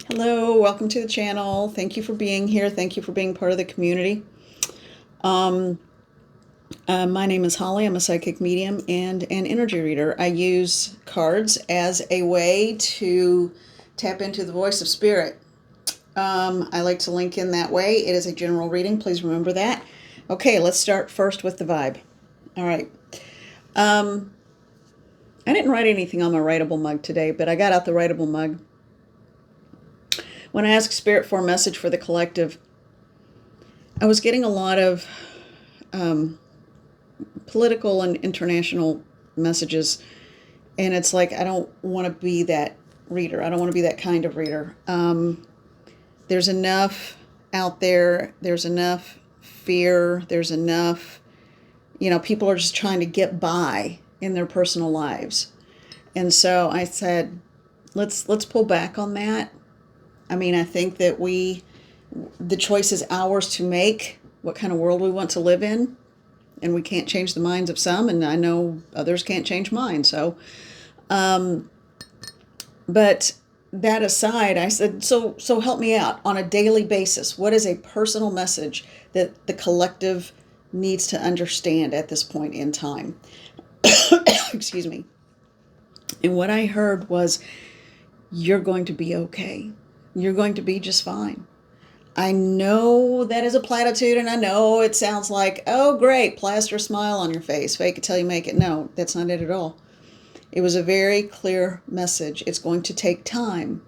Hello, welcome to the channel. Thank you for being here. Thank you for being part of the community. Um, my name is Holly. I'm a psychic medium and an energy reader. I use cards as a way to tap into the voice of spirit. I like to link in that way. It is a general reading. Please remember that. Okay, let's start first with the vibe. All right. I didn't write anything on my writable mug today, but I got out the writable mug. When I asked Spirit for a message for the collective, I was getting a lot of political and international messages, and it's like I don't want to be that reader. I don't want to be that kind of reader. There's enough out there. There's enough fear. There's enough, people are just trying to get by in their personal lives. And so I said, let's pull back on that. I mean, I think that the choice is ours to make what kind of world we want to live in. And we can't change the minds of some, and I know others can't change mine. So, but that aside, I said, so help me out on a daily basis. What is a personal message that the collective needs to understand at this point in time? Excuse me. And what I heard was, you're going to be okay. You're going to be just fine. I know that is a platitude, and I know it sounds like, oh, great, plaster a smile on your face, fake it till you make it. No, that's not it at all. It was a very clear message. It's going to take time,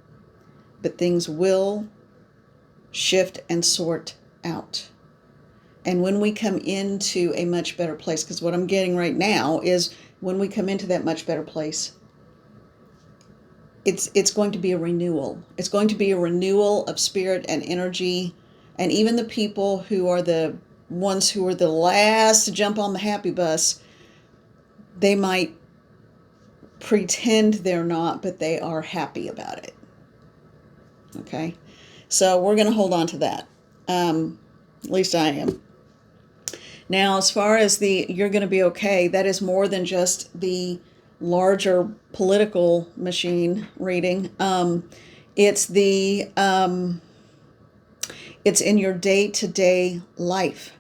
but things will shift and sort out. And when we come into a much better place, because what I'm getting right now is when we come into that much better place, it's going to be a renewal. It's going to be a renewal of spirit and energy. And even the people who are the ones who are the last to jump on the happy bus, they might pretend they're not, but they are happy about it. Okay? So we're going to hold on to that. At least I am. Now, as far as you're going to be okay, that is more than just the larger political machine reading. It's it's in your day-to-day life.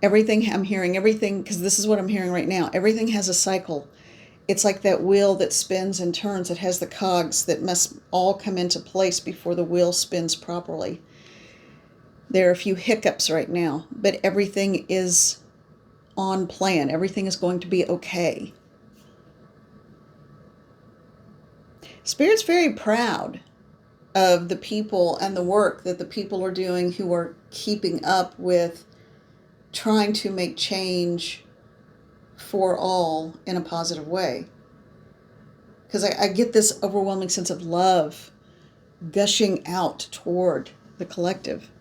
Everything I'm hearing, because this is what I'm hearing right now, everything has a cycle. It's like that wheel that spins and turns. It has the cogs that must all come into place before the wheel spins properly. There are a few hiccups right now, but everything is on plan. Everything is going to be okay. Spirit's very proud of the people and the work that the people are doing who are keeping up with trying to make change for all in a positive way. Because I get this overwhelming sense of love gushing out toward the collective.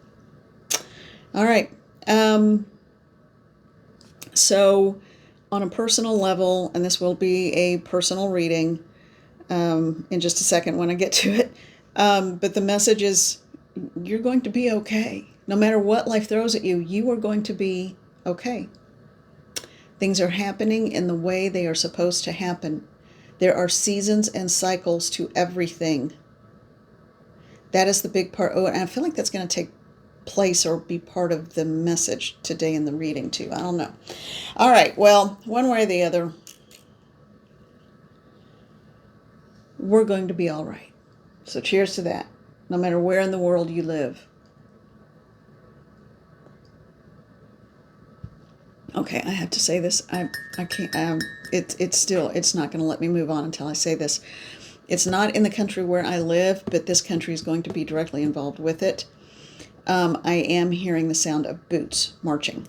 All right. So on a personal level, and this will be a personal reading in just a second when I get to it, but the message is, you're going to be okay. No matter what life throws at you, you are going to be okay. Things are happening in the way they are supposed to happen. There are seasons and cycles to everything. That is the big part. Oh, and I feel like that's going to take place or be part of the message today in the reading too. I don't know. All right. Well, one way or the other, we're going to be all right. So cheers to that, no matter where in the world you live. Okay, I have to say this. I can't. It's not going to let me move on until I say this. It's not in the country where I live, but this country is going to be directly involved with it. I am hearing the sound of boots marching.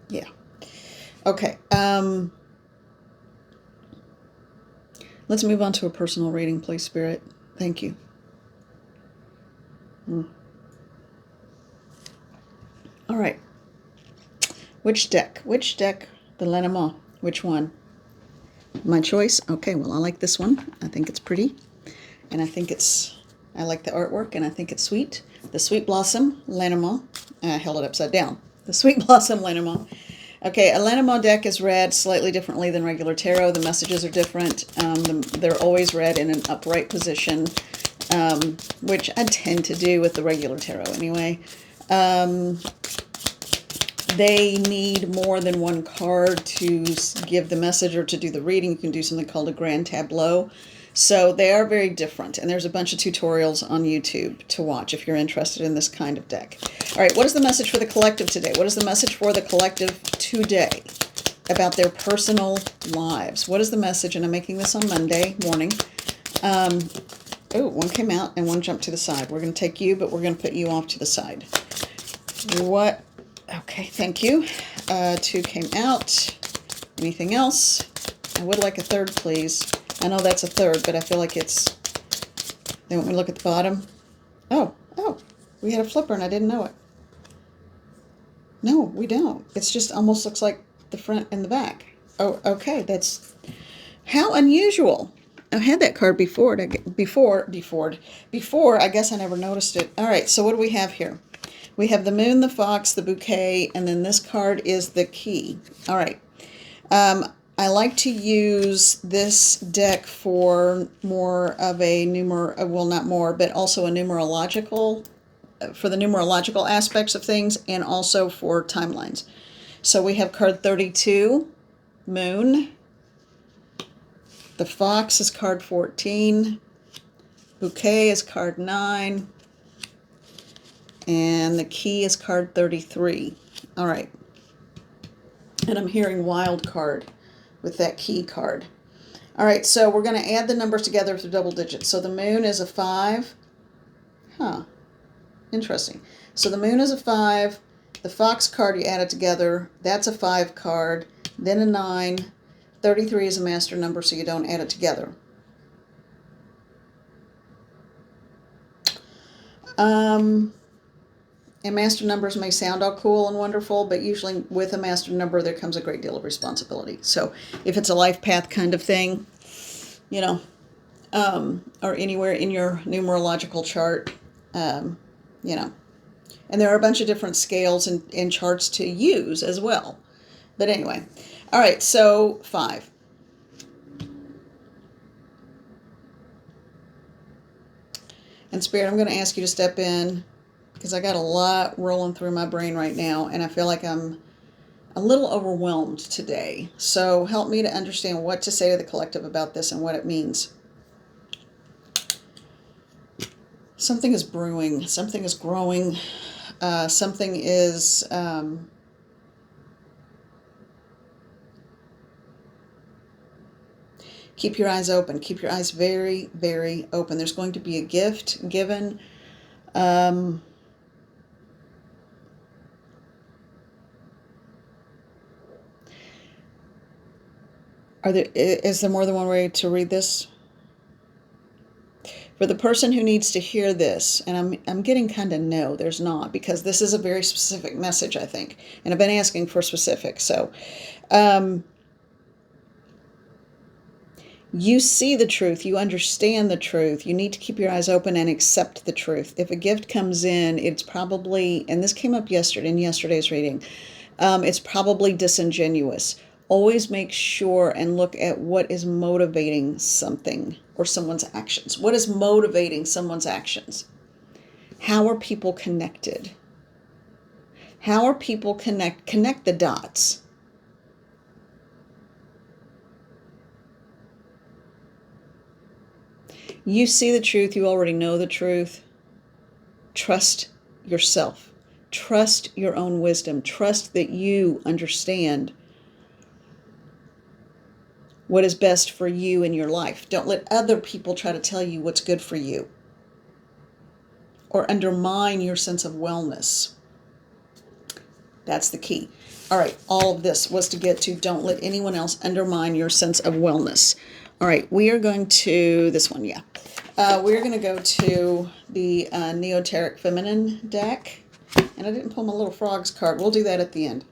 Yeah. Okay. Let's move on to a personal reading, please, Spirit. Thank you. All right. Which deck? The Lenormand. Which one? My choice? Okay, well, I like this one. I think it's pretty. And I like the artwork, and I think it's sweet. The Sweet Blossom Lenormand. I held it upside down. The Sweet Blossom Lenormand. Okay, a Lanamo deck is read slightly differently than regular tarot. The messages are different. They're always read in an upright position, which I tend to do with the regular tarot anyway. They need more than one card to give the message or to do the reading. You can do something called a grand tableau. So they are very different, and there's a bunch of tutorials on YouTube to watch if you're interested in this kind of deck. All right, what is the message for the collective today? What is the message for the collective today about their personal lives? What is the message? And I'm making this on Monday morning. Oh, one came out and one jumped to the side. We're going to take you, but we're going to put you off to the side. What? Okay, thank you. Two came out. Anything else? I would like a third, please. I know that's a third, but I feel like it's... They want me to look at the bottom. Oh, we had a flipper and I didn't know it. No, we don't. It's just almost looks like the front and the back. Oh, okay, that's... How unusual. I've had that card before. Before, I guess I never noticed it. All right, so what do we have here? We have the moon, the fox, the bouquet, and then this card is the key. All right. I like to use this deck for more of a well, not more, but also a numerological, for the numerological aspects of things, and also for timelines. So we have card 32, moon. The fox is card 14. Bouquet is card 9. And the key is card 33. All right. And I'm hearing wild card with that key card. All right, so we're going to add the numbers together through double digits. So the moon is a 5. Huh. Interesting. So the moon is a 5. The fox card, you add it together. That's a 5 card. Then a 9. 33 is a master number, so you don't add it together. And master numbers may sound all cool and wonderful, but usually with a master number, there comes a great deal of responsibility. So if it's a life path kind of thing, you know, or anywhere in your numerological chart, you know, and there are a bunch of different scales and charts to use as well. But anyway, all right, so 5. And Spirit, I'm going to ask you to step in, because I got a lot rolling through my brain right now, and I feel like I'm a little overwhelmed today. So help me to understand what to say to the collective about this and what it means. Something is brewing. Something is growing. Something is... keep your eyes open. Keep your eyes very, very open. There's going to be a gift given. Is there more than one way to read this? For the person who needs to hear this, and I'm getting kind of no, there's not, because this is a very specific message, I think. And I've been asking for specifics. So, you see the truth. You understand the truth. You need to keep your eyes open and accept the truth. If a gift comes in, it's probably, and this came up yesterday in yesterday's reading, it's probably disingenuous. Always make sure and look at what is motivating something or someone's actions. What is motivating someone's actions? How are people connected? How are people connect the dots? You see the truth. You already know the truth. Trust yourself. Trust your own wisdom. Trust that you understand what is best for you in your life. Don't let other people try to tell you what's good for you or undermine your sense of wellness. That's the key. All right, all of this was to get to don't let anyone else undermine your sense of wellness. All right, we are going to, this one, yeah. We're going to go to the Neoteric Feminine deck. And I didn't pull my little frogs card. We'll do that at the end.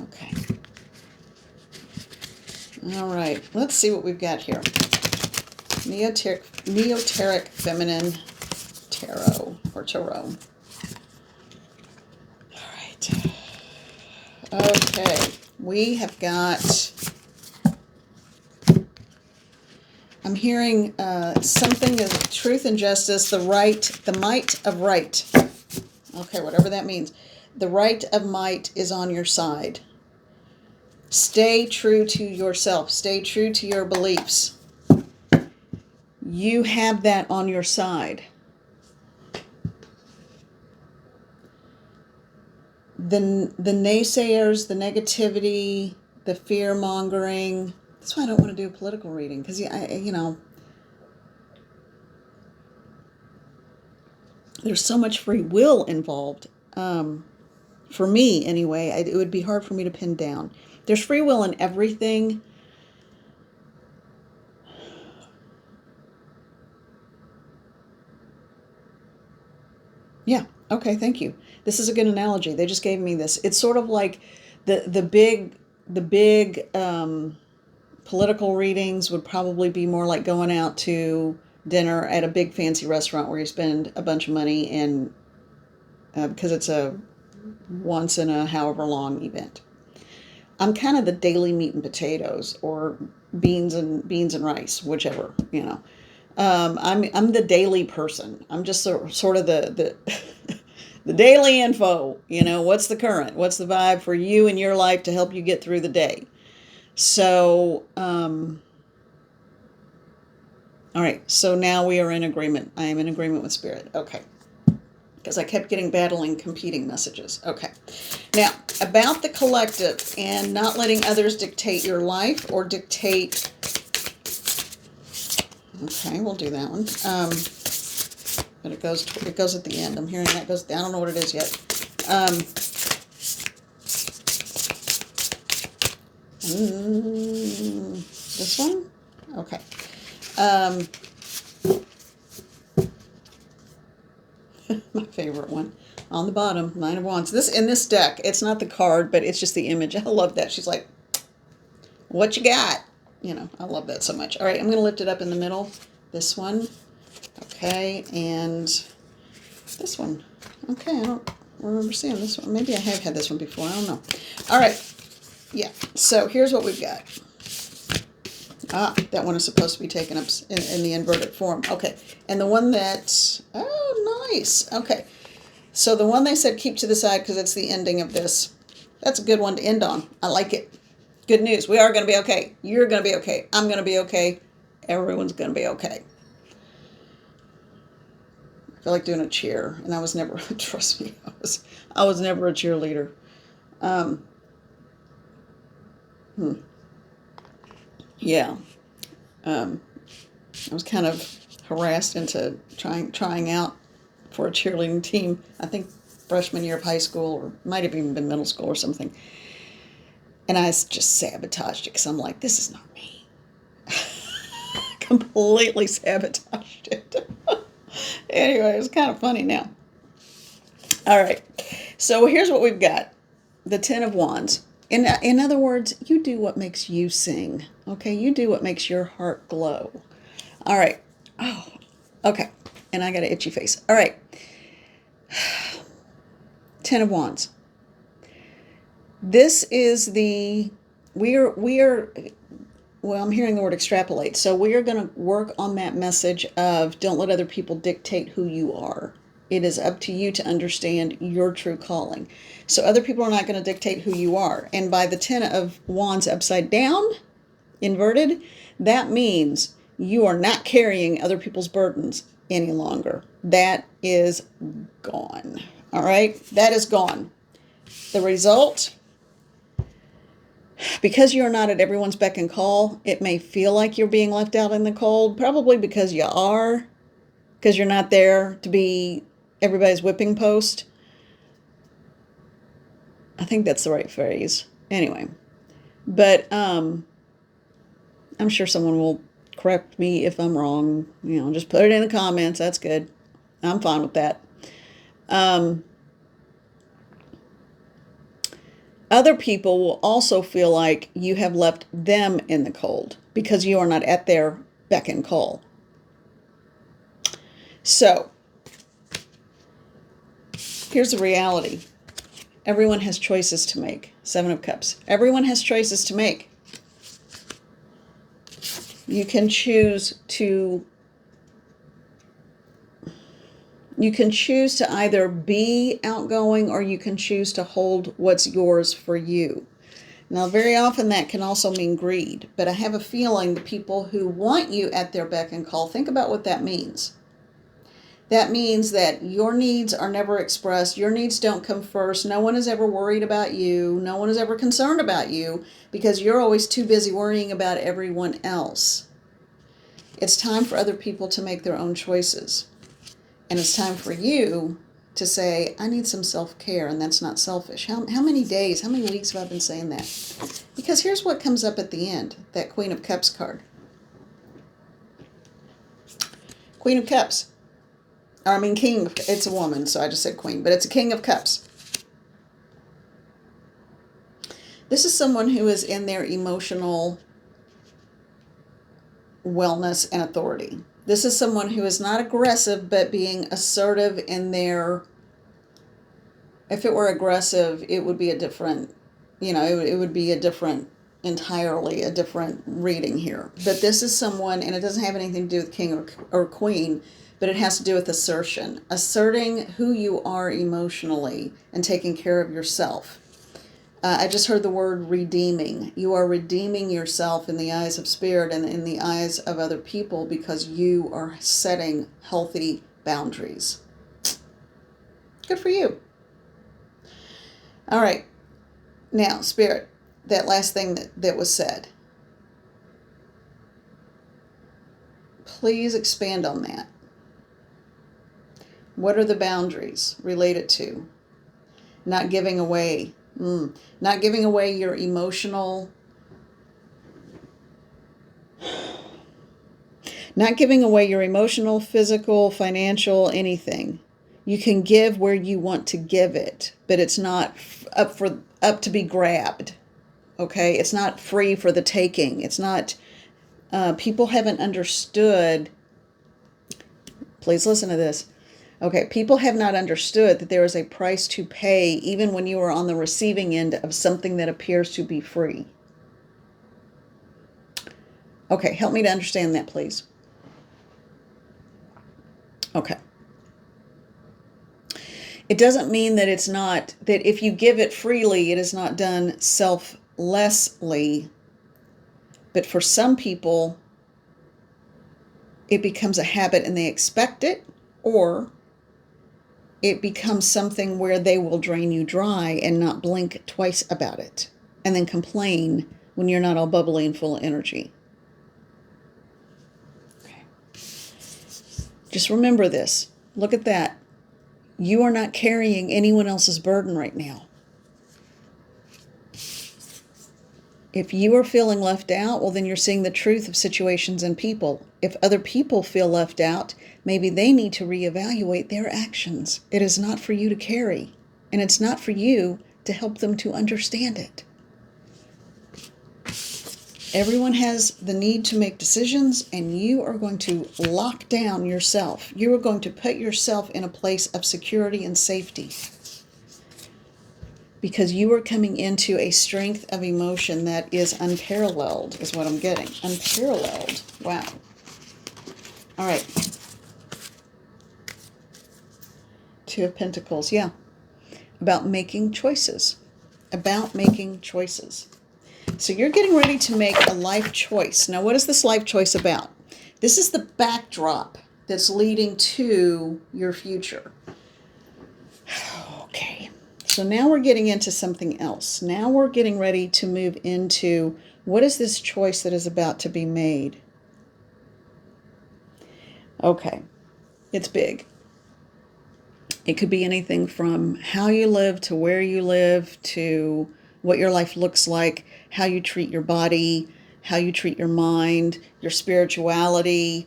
Okay. All right, let's see what we've got here. Neoteric Feminine Tarot, or for Tarot. All right. Okay. We have got... I'm hearing something of truth and justice, the might of right. Okay, whatever that means. The right of might is on your side. Stay true to yourself. Stay true to your beliefs. You have that on your side. The naysayers, the negativity, the fear-mongering. That's why I don't want to do a political reading, because, there's so much free will involved. For me, anyway, it would be hard for me to pin down. There's free will in everything. Yeah, okay, thank you. This is a good analogy. They just gave me this. It's sort of like the big political readings would probably be more like going out to dinner at a big fancy restaurant where you spend a bunch of money, and because it's a once in a however long event. I'm kind of the daily meat and potatoes, or beans and rice, whichever, I'm the daily person. I'm just sort of the the daily info. What's the current? What's the vibe for you in your life to help you get through the day? So, all right. So now we are in agreement. I am in agreement with Spirit. Okay. Because I kept getting battling, competing messages. Okay. Now, about the collective and not letting others dictate your life or dictate... Okay, we'll do that one. But it goes at the end. I'm hearing that goes... I don't know what it is yet. This one? Okay. My favorite one on the bottom, Nine of Wands. This in this deck, it's not the card, but it's just the image. I love that. She's like, "What you got?" I love that so much. All right, I'm going to lift it up in the middle. This one, okay, and this one. Okay, I don't remember seeing this one. Maybe I have had this one before. I don't know. All right, yeah. So here's what we've got. That one is supposed to be taken up in the inverted form. Okay. And the one that... Oh, nice. Okay. So the one they said keep to the side because it's the ending of this. That's a good one to end on. I like it. Good news. We are going to be okay. You're going to be okay. I'm going to be okay. Everyone's going to be okay. I feel like doing a cheer. And I was never... Trust me. I was never a cheerleader. Yeah. I was kind of harassed into trying out for a cheerleading team, I think freshman year of high school, or might have even been middle school or something. And I just sabotaged it because I'm like, this is not me. Completely sabotaged it. Anyway, it's kind of funny now. All right. So here's what we've got. The Ten of Wands. In other words, you do what makes you sing. Okay? You do what makes your heart glow. All right. Oh, okay. And I got an itchy face. All right. Ten of Wands. This is we are, well, I'm hearing the word extrapolate. So we are going to work on that message of don't let other people dictate who you are. It is up to you to understand your true calling. So other people are not going to dictate who you are. And by the Ten of Wands upside down, inverted, that means you are not carrying other people's burdens any longer. That is gone. All right? That is gone. The result, because you're not at everyone's beck and call, it may feel like you're being left out in the cold, probably because you are, because you're not there to be everybody's whipping post. I think that's the right phrase. Anyway, but I'm sure someone will correct me if I'm wrong. Just put it in the comments. That's good. I'm fine with that. Other people will also feel like you have left them in the cold because you are not at their beck and call. So, Here's the reality. Everyone has choices to make. Seven of Cups. Everyone has choices to make. You can choose to either be outgoing, or you can choose to hold what's yours for you. Now, very often that can also mean greed, but I have a feeling the people who want you at their beck and call, think about what that means. That means that your needs are never expressed. Your needs don't come first. No one is ever worried about you. No one is ever concerned about you because you're always too busy worrying about everyone else. It's time for other people to make their own choices. And it's time for you to say, I need some self-care, and that's not selfish. How many days, how many weeks have I been saying that? Because here's what comes up at the end, that Queen of Cups card. Queen of Cups. Or I mean King, it's a woman, so I just said Queen, but it's a King of Cups. This is someone who is in their emotional wellness and authority. This is someone who is not aggressive, but being assertive in their, if it were aggressive, it would be a different, it would be a different, entirely a different reading here. But this is someone, and it doesn't have anything to do with King or Queen, but it has to do with assertion. Asserting who you are emotionally and taking care of yourself. I just heard the word redeeming. You are redeeming yourself in the eyes of spirit and in the eyes of other people because you are setting healthy boundaries. Good for you. All right. Now, spirit, that last thing that was said. Please expand on that. What are the boundaries related to? Not giving away. Not giving away your emotional, physical, financial, anything. You can give where you want to give it, but it's not up to be grabbed. Okay? It's not free for the taking. It's not, people haven't understood. Please listen to this. Okay, people have not understood that there is a price to pay even when you are on the receiving end of something that appears to be free. Okay, help me to understand that, please. Okay. It doesn't mean that it's not, that if you give it freely, it is not done selflessly. But for some people, it becomes a habit and they expect it, or it becomes something where they will drain you dry and not blink twice about it, and then complain when you're not all bubbly and full of energy. Okay. Just remember this. Look at that. You are not carrying anyone else's burden right now. If you are feeling left out, well, then you're seeing the truth of situations and people. If other people feel left out, maybe they need to reevaluate their actions. It is not for you to carry, and it's not for you to help them to understand it. Everyone has the need to make decisions, and you are going to lock down yourself. You are going to put yourself in a place of security and safety, because you are coming into a strength of emotion that is unparalleled, is what I'm getting. Unparalleled. Wow. All right. Two of Pentacles. Yeah. About making choices. About making choices. So you're getting ready to make a life choice. Now, what is this life choice about? This is the backdrop that's leading to your future. Okay. So now we're getting into something else. Now we're getting ready to move into what is this choice that is about to be made? Okay. It's big. It could be anything from how you live to where you live to what your life looks like, how you treat your body, how you treat your mind, your spirituality,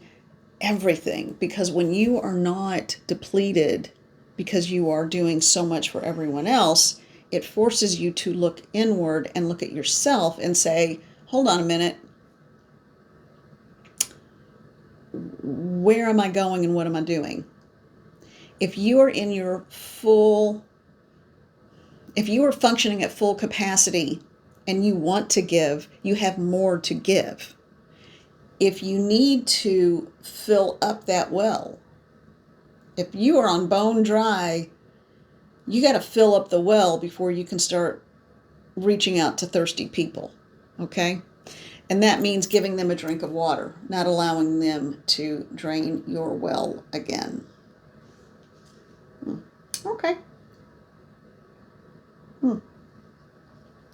everything. Because when you are not depleted because you are doing so much for everyone else, it forces you to look inward and look at yourself and say, hold on a minute. Where am I going and what am I doing? If you are in your full, if you are functioning at full capacity and you want to give, you have more to give. If you need to fill up that well, if you are on bone dry, you got to fill up the well before you can start reaching out to thirsty people. Okay? And that means giving them a drink of water, not allowing them to drain your well again. Okay.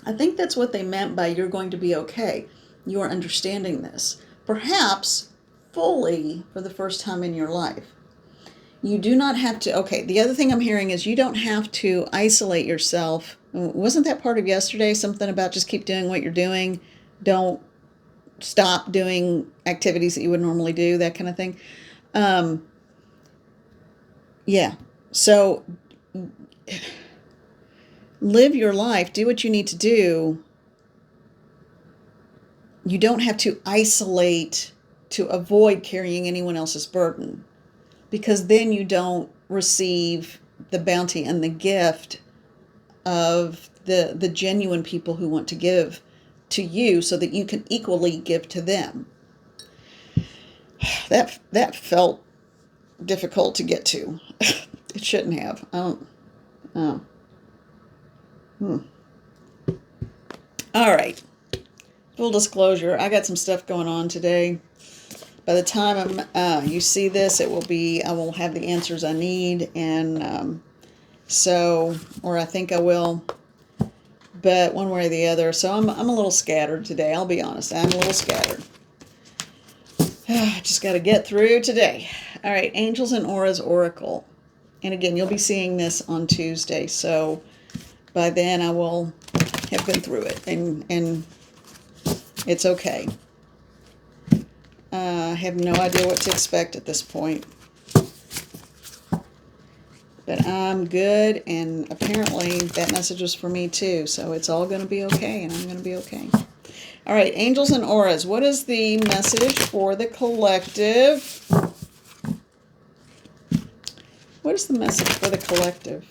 I think that's what they meant by you're going to be okay. You are understanding this. Perhaps fully for the first time in your life. You do not have to, okay, the other thing I'm hearing is you don't have to isolate yourself. Wasn't that part of yesterday? Something about just keep doing what you're doing. Don't stop doing activities that you would normally do, that kind of thing. Yeah. So live your life, do what you need to do. You don't have to isolate to avoid carrying anyone else's burden, because then you don't receive the bounty and the gift of the genuine people who want to give to you so that you can equally give to them. That felt difficult to get to. It shouldn't have. Oh. All right. Full disclosure, I got some stuff going on today. By the time you see this, I will have the answers I need, and or I think I will, but one way or the other. So I'm a little scattered today. I'll be honest, I'm a little scattered. I just got to get through today. All right, Angels and Auras Oracle, and again, you'll be seeing this on Tuesday. So by then, I will have been through it, and it's okay. I have no idea what to expect at this point. But I'm good, and apparently that message was for me too. So it's all going to be okay, and I'm going to be okay. All right, Angels and Auras. What is the message for the collective? What is the message for the collective?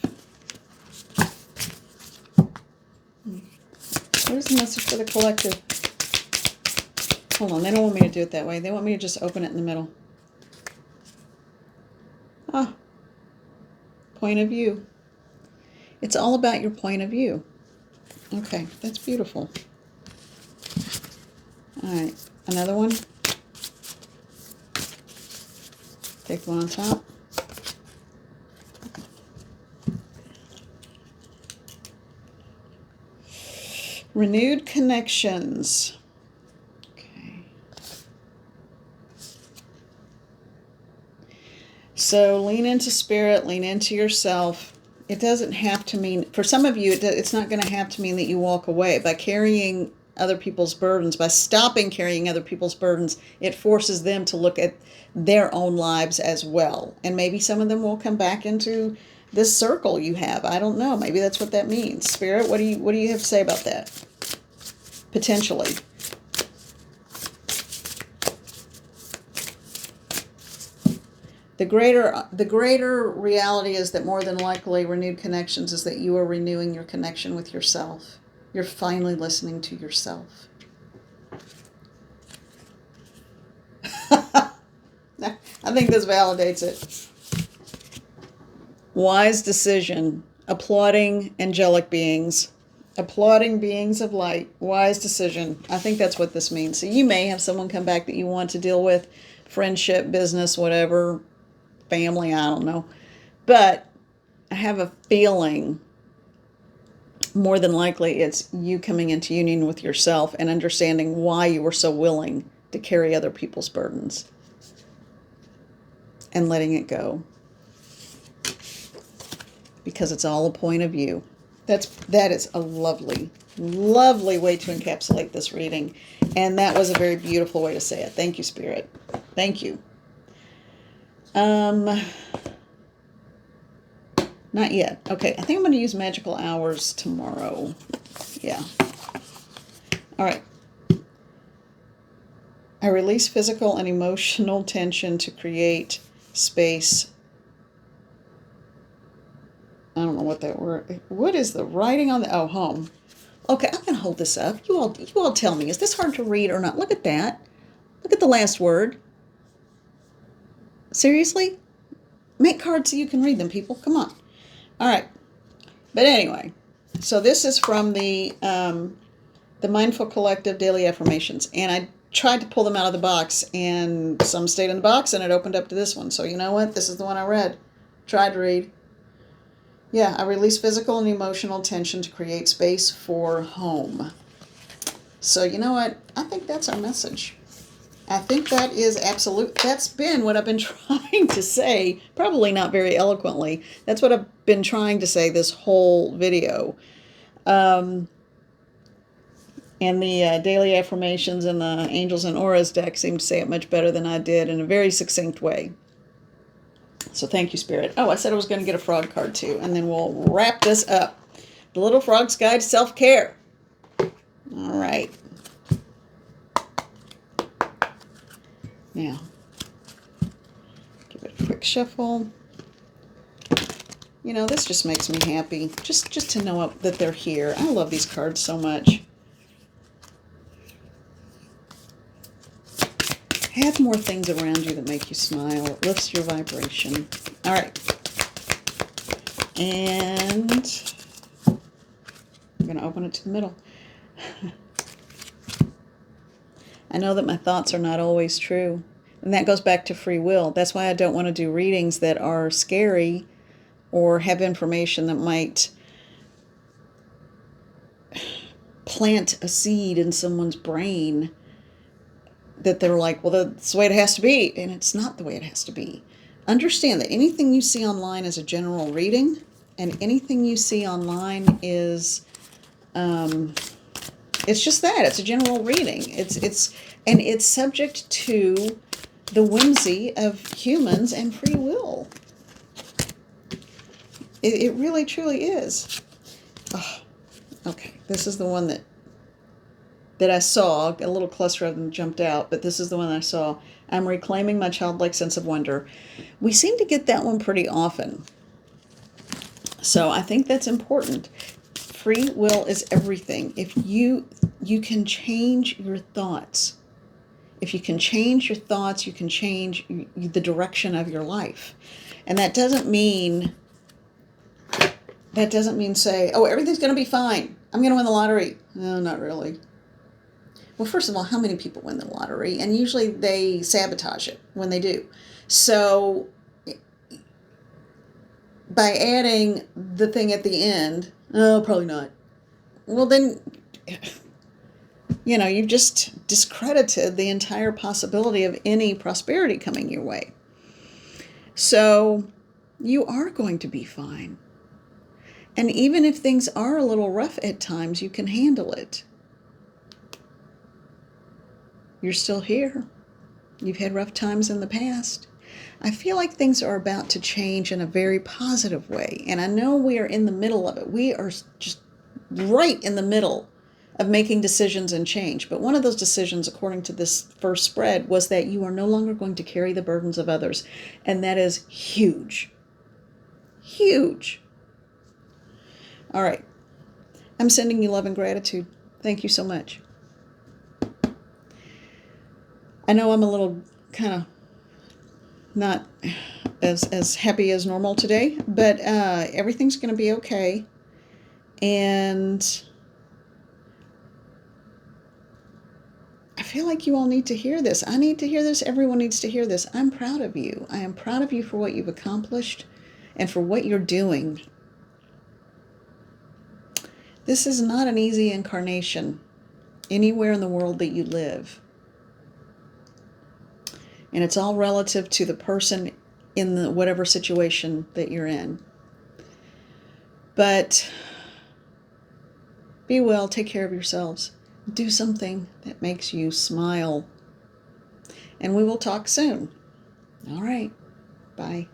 What is the message for the collective? Hold on, they don't want me to do it that way. They want me to just open it in the middle. Ah, point of view. It's all about your point of view. Okay, that's beautiful. All right, another one. Take one on top. Renewed connections. So lean into spirit, lean into yourself. It doesn't have to mean, for some of you, it's not going to have to mean that you walk away. By carrying other people's burdens, by stopping carrying other people's burdens, it forces them to look at their own lives as well. And maybe some of them will come back into this circle you have. I don't know. Maybe that's what that means. Spirit, what do you have to say about that? Potentially. The greater reality is that more than likely renewed connections is that you are renewing your connection with yourself. You're finally listening to yourself. I think this validates it. Wise decision. Applauding angelic beings. Applauding beings of light. Wise decision. I think that's what this means. So you may have someone come back that you want to deal with. Friendship, business, whatever. Family, I don't know. But I have a feeling more than likely it's you coming into union with yourself and understanding why you were so willing to carry other people's burdens and letting it go. Because it's all a point of view. That is a lovely, lovely way to encapsulate this reading. And that was a very beautiful way to say it. Thank you, Spirit. Thank you. Not yet. Okay, I think I'm going to use magical hours tomorrow. Yeah. All right. I release physical and emotional tension to create space don't know what that word. What is the writing on the? Oh, home. Okay, I'm gonna hold this up. You all tell me. Is this hard to read or not? Look at that. Look at the last word. Seriously? Make cards so you can read them, people. Come on. All right. But anyway, so this is from the Mindful Collective Daily Affirmations, and I tried to pull them out of the box, and some stayed in the box, and it opened up to this one. So you know what? This is the one I read. Tried to read. Yeah, I release physical and emotional tension to create space for home. So you know what? I think that's our message. I think that is absolute. That's been what I've been trying to say. Probably not very eloquently. That's what I've been trying to say this whole video. And the daily affirmations and the Angels and Auras deck seem to say it much better than I did in a very succinct way. So thank you, Spirit. Oh, I said I was going to get a frog card too, and then we'll wrap this up. The Little Frog's Guide to Self-Care. All right. Now, give it a quick shuffle. You know, this just makes me happy. Just to know that they're here. I love these cards so much. Have more things around you that make you smile. It lifts your vibration. All right. And I'm going to open it to the middle. I know that my thoughts are not always true. And that goes back to free will. That's why I don't want to do readings that are scary or have information that might plant a seed in someone's brain that they're like, well, that's the way it has to be. And it's not the way it has to be. Understand that anything you see online is a general reading, and anything you see online is it's just that. It's a general reading. It's subject to the whimsy of humans and free will. It really, truly is. Oh, okay, this is the one that I saw. A little cluster of them jumped out, but this is the one I saw. I'm reclaiming my childlike sense of wonder. We seem to get that one pretty often. So I think that's important. Free will is everything. If you can change your thoughts. If you can change your thoughts, you can change the direction of your life. And that doesn't mean say, oh, everything's going to be fine. I'm going to win the lottery. No, not really. Well, first of all, how many people win the lottery? And usually they sabotage it when they do. So by adding the thing at the end, oh, probably not. Well, then, you know, you've just discredited the entire possibility of any prosperity coming your way. So you are going to be fine. And even if things are a little rough at times, you can handle it. You're still here. You've had rough times in the past. I feel like things are about to change in a very positive way. And I know we are in the middle of it. We are just right in the middle of making decisions and change. But one of those decisions, according to this first spread, was that you are no longer going to carry the burdens of others. And that is huge. Huge. All right. I'm sending you love and gratitude. Thank you so much. I know I'm a little kind of not as happy as normal today, but everything's going to be okay. And I feel like you all need to hear this. I need to hear this. Everyone needs to hear this. I'm proud of you. I am proud of you for what you've accomplished and for what you're doing. This is not an easy incarnation anywhere in the world that you live. And it's all relative to the person in the whatever situation that you're in. But be well, take care of yourselves. Do something that makes you smile. And we will talk soon. All right. Bye.